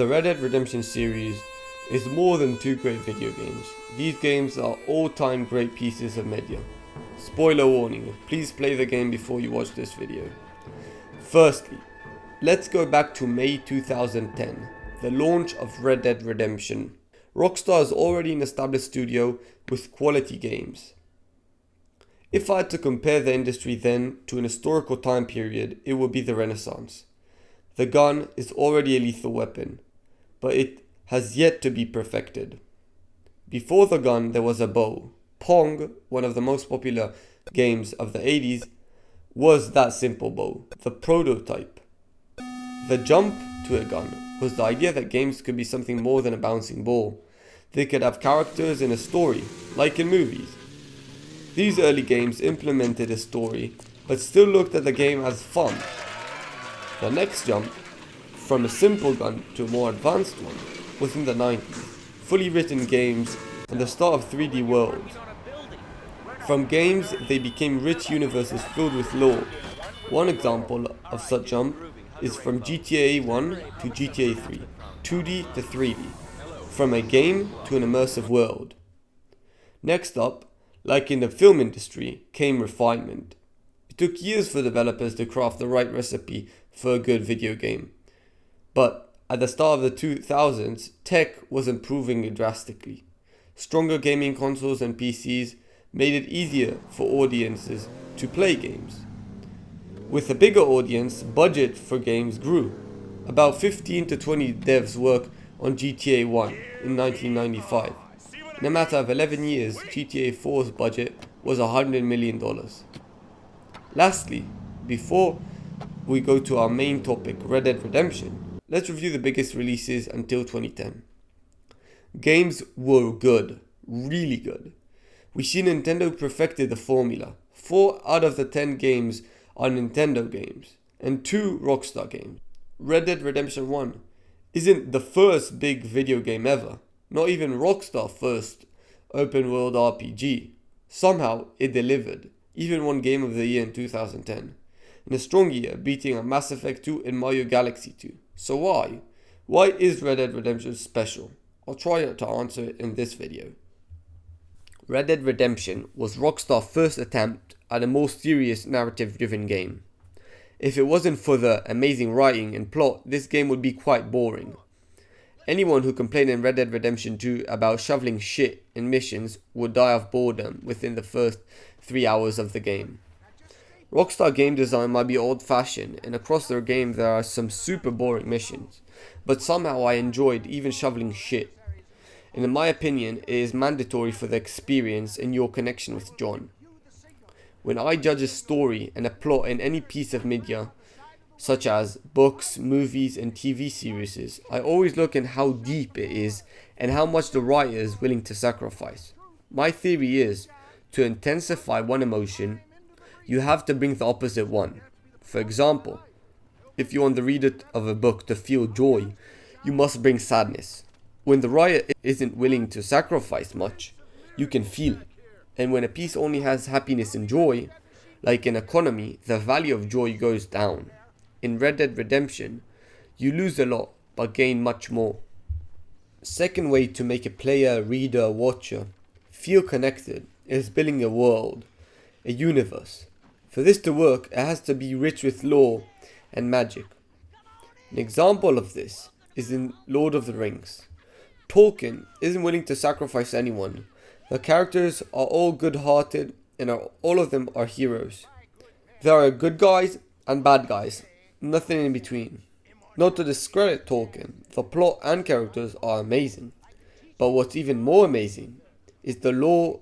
The Red Dead Redemption series is more than two great video games. These games are all-time great pieces of media. Spoiler warning, please play the game before you watch this video. Firstly, let's go back to May 2010, the launch of Red Dead Redemption. Rockstar is already an established studio with quality games. If I had to compare the industry then to an historical time period, it would be the Renaissance. The gun is already a lethal weapon, but it has yet to be perfected. Before the gun, there was a bow. Pong, one of the most popular games of the 80s, was that simple bow, the prototype. The jump to a gun was the idea that games could be something more than a bouncing ball. They could have characters and a story, like in movies. These early games implemented a story, but still looked at the game as fun. The next jump, from a simple gun to a more advanced one, was in the 90s. Fully written games and the start of 3D worlds. From games, they became rich universes filled with lore. One example of such jump is from GTA 1 to GTA 3, 2D to 3D, from a game to an immersive world. Next up, like in the film industry, came refinement. It took years for developers to craft the right recipe for a good video game. But at the start of the 2000s, tech was improving drastically. Stronger gaming consoles and PCs made it easier for audiences to play games. With a bigger audience, budget for games grew. About 15 to 20 devs worked on GTA 1 in 1995. In a matter of 11 years, GTA 4's budget was $100 million. Lastly, before we go to our main topic, Red Dead Redemption, let's review the biggest releases until 2010. Games were good, really good. We see Nintendo perfected the formula. 4 out of the 10 games are Nintendo games, and 2 Rockstar games. Red Dead Redemption 1 isn't the first big video game ever. Not even Rockstar first open world RPG. Somehow it delivered, even won Game of the Year in 2010. In a strong year, beating a Mass Effect 2 and Mario Galaxy 2. So why? Why is Red Dead Redemption special? I'll try to answer it in this video. Red Dead Redemption was Rockstar's first attempt at a more serious narrative-driven game. If it wasn't for the amazing writing and plot, this game would be quite boring. Anyone who complained in Red Dead Redemption 2 about shoveling shit in missions would die of boredom within the first 3 hours of the game. Rockstar game design might be old-fashioned, and across their game there are some super boring missions, but somehow I enjoyed even shoveling shit. And in my opinion, it is mandatory for the experience and your connection with John. When I judge a story and a plot in any piece of media, such as books, movies and TV series, I always look at how deep it is and how much the writer is willing to sacrifice. My theory is, to intensify one emotion, you have to bring the opposite one. For example, if you want the reader of a book to feel joy, you must bring sadness. When the writer isn't willing to sacrifice much, you can feel it. And when a piece only has happiness and joy, like an economy, the value of joy goes down. In Red Dead Redemption, you lose a lot but gain much more. Second way to make a player, reader, watcher feel connected is building a world, a universe. For this to work, it has to be rich with lore and magic. An example of this is in Lord of the Rings. Tolkien isn't willing to sacrifice anyone. The characters are all good-hearted and all of them are heroes. There are good guys and bad guys. Nothing in between. Not to discredit Tolkien, the plot and characters are amazing. But what's even more amazing is the lore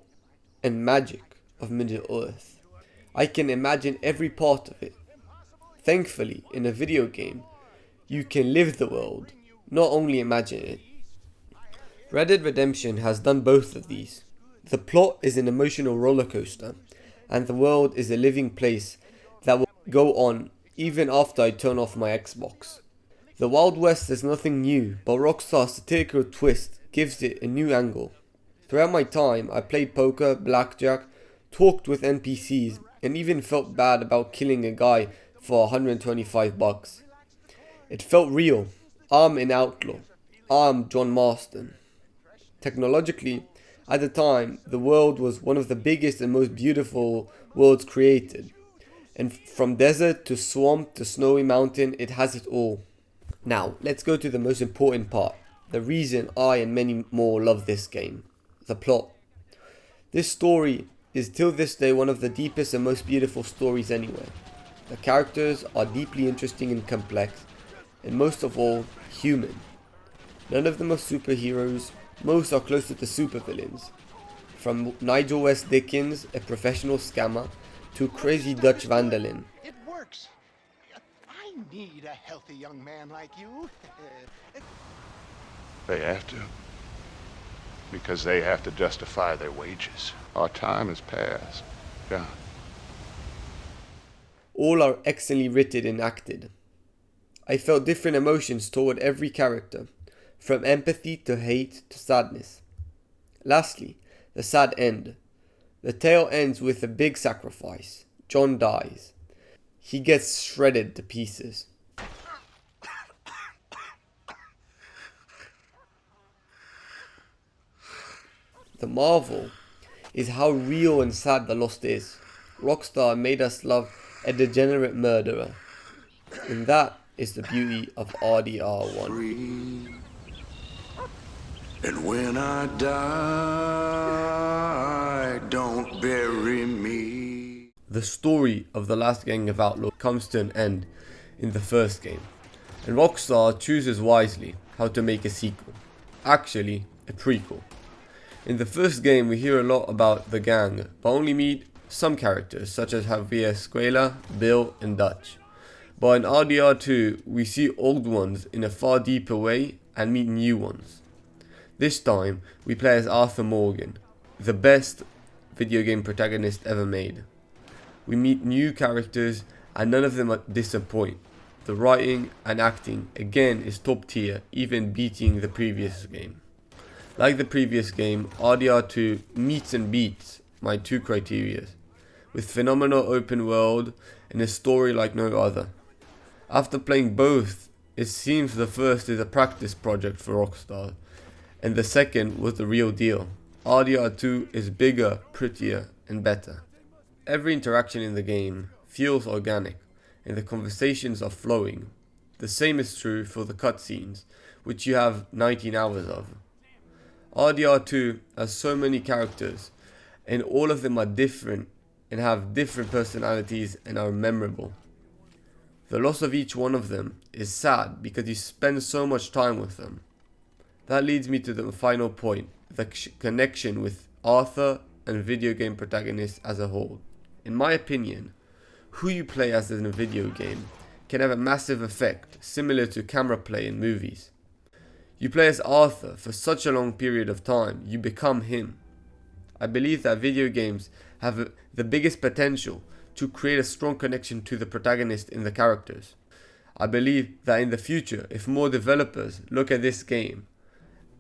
and magic of Middle-earth. I can imagine every part of it. Thankfully, in a video game, you can live the world, not only imagine it. Red Dead Redemption has done both of these. The plot is an emotional roller coaster, and the world is a living place that will go on even after I turn off my Xbox. The Wild West is nothing new, but Rockstar's satirical twist gives it a new angle. Throughout my time, I played poker, blackjack, talked with NPCs, and even felt bad about killing a guy for $125. It felt real, I'm an outlaw. I'm John Marston. Technologically, at the time, the world was one of the biggest and most beautiful worlds created. And from desert to swamp to snowy mountain, it has it all. Now, let's go to the most important part. The reason I and many more love this game. The plot. This story is till this day one of the deepest and most beautiful stories anywhere. The characters are deeply interesting and complex, and most of all, human. None of them are superheroes, most are closer to supervillains. From Nigel West Dickens, a professional scammer, to crazy Dutch Vandalin. It works. I need a healthy young man like you. They have to. Because they have to justify their wages. Our time has passed, John. All are excellently written and acted. I felt different emotions toward every character, from empathy to hate to sadness. Lastly, the sad end. The tale ends with a big sacrifice. John dies. He gets shredded to pieces. The marvel is how real and sad the loss is. Rockstar made us love a degenerate murderer. And that is the beauty of RDR1. And when I die, don't bury me. The story of the last gang of outlaws comes to an end in the first game, and Rockstar chooses wisely how to make a sequel. Actually, a prequel. In the first game we hear a lot about the gang, but only meet some characters such as Javier Escuela, Bill and Dutch. But in RDR2 we see old ones in a far deeper way and meet new ones. This time we play as Arthur Morgan, the best video game protagonist ever made. We meet new characters and none of them disappoint. The writing and acting again is top tier, even beating the previous game. Like the previous game, RDR2 meets and beats my two criteria, with phenomenal open world and a story like no other. After playing both, it seems the first is a practice project for Rockstar, and the second was the real deal. RDR2 is bigger, prettier and better. Every interaction in the game feels organic, and the conversations are flowing. The same is true for the cutscenes, which you have 19 hours of. RDR2 has so many characters, and all of them are different and have different personalities and are memorable. The loss of each one of them is sad because you spend so much time with them. That leads me to the final point, the connection with Arthur and video game protagonists as a whole. In my opinion, who you play as in a video game can have a massive effect, similar to camera play in movies. You play as Arthur for such a long period of time, you become him. I believe that video games have the biggest potential to create a strong connection to the protagonist in the characters. I believe that in the future, if more developers look at this game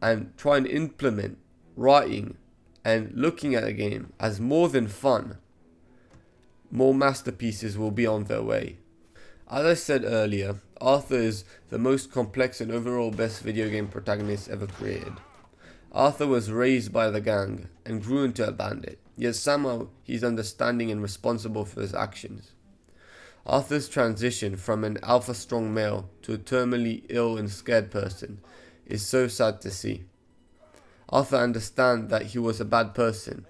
and try and implement writing and looking at a game as more than fun, more masterpieces will be on their way. As I said earlier, Arthur is the most complex and overall best video game protagonist ever created. Arthur was raised by the gang and grew into a bandit, yet somehow he's understanding and responsible for his actions. Arthur's transition from an alpha strong male to a terminally ill and scared person is so sad to see. Arthur understands that he was a bad person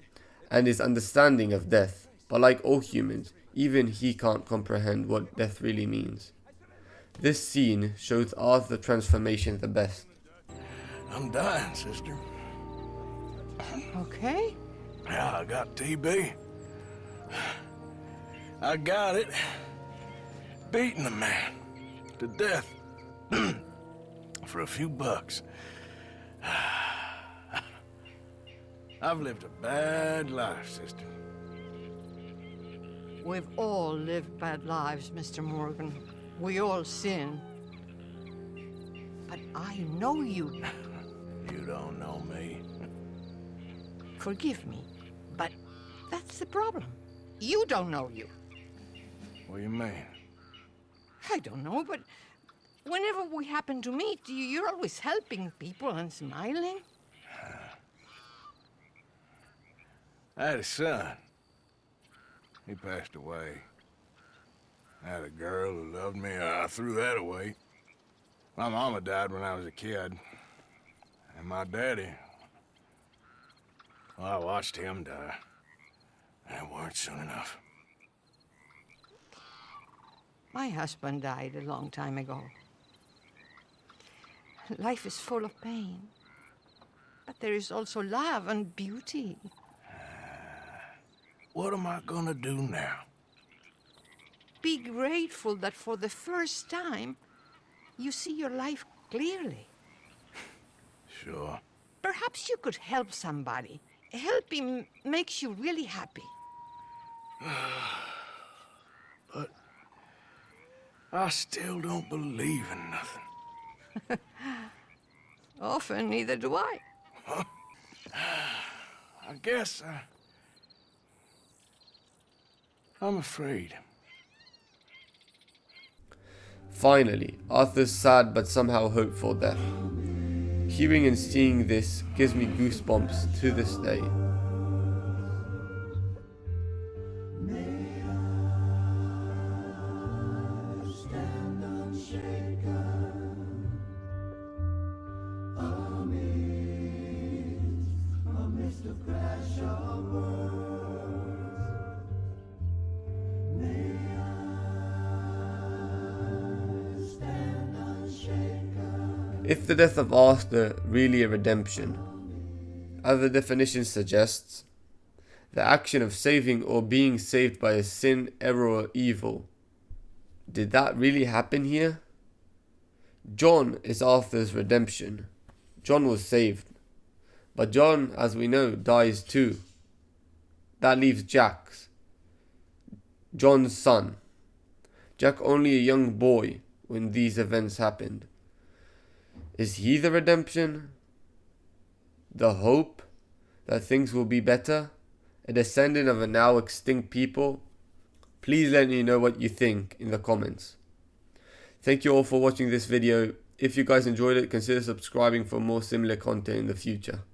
and is understanding of death, but like all humans, even he can't comprehend what death really means. This scene shows Arthur's transformation the best. I'm dying, sister. Okay? Yeah, I got TB. I got it. Beating a man to death for a few bucks. I've lived a bad life, sister. We've all lived bad lives, Mr. Morgan. We all sin. But I know you. You don't know me. Forgive me, but that's the problem. You don't know you. What do you mean? I don't know, but Whenever we happen to meet, you're always helping people and smiling. I had a son. He passed away. I had a girl who loved me. I threw that away. My mama died when I was a kid. And my daddy, well, I watched him die. And it weren't soon enough. My husband died a long time ago. Life is full of pain. But there is also love and beauty. What am I gonna do now? Be grateful that for the first time, you see your life clearly. Sure. Perhaps you could help somebody. Helping makes you really happy. But I still don't believe in nothing. Often, neither do I. I guess I'm afraid. Finally, Arthur's sad but somehow hopeful death. Hearing and seeing this gives me goosebumps to this day. Is the death of Arthur really a redemption? As the definition suggests, the action of saving or being saved by a sin, error or evil. Did that really happen here? John is Arthur's redemption. John was saved. But John, as we know, dies too. That leaves Jack, John's son. Jack only a young boy when these events happened. Is he the redemption? The hope that things will be better? A descendant of a now extinct people? Please let me know what you think in the comments. Thank you all for watching this video. If you guys enjoyed it, consider subscribing for more similar content in the future.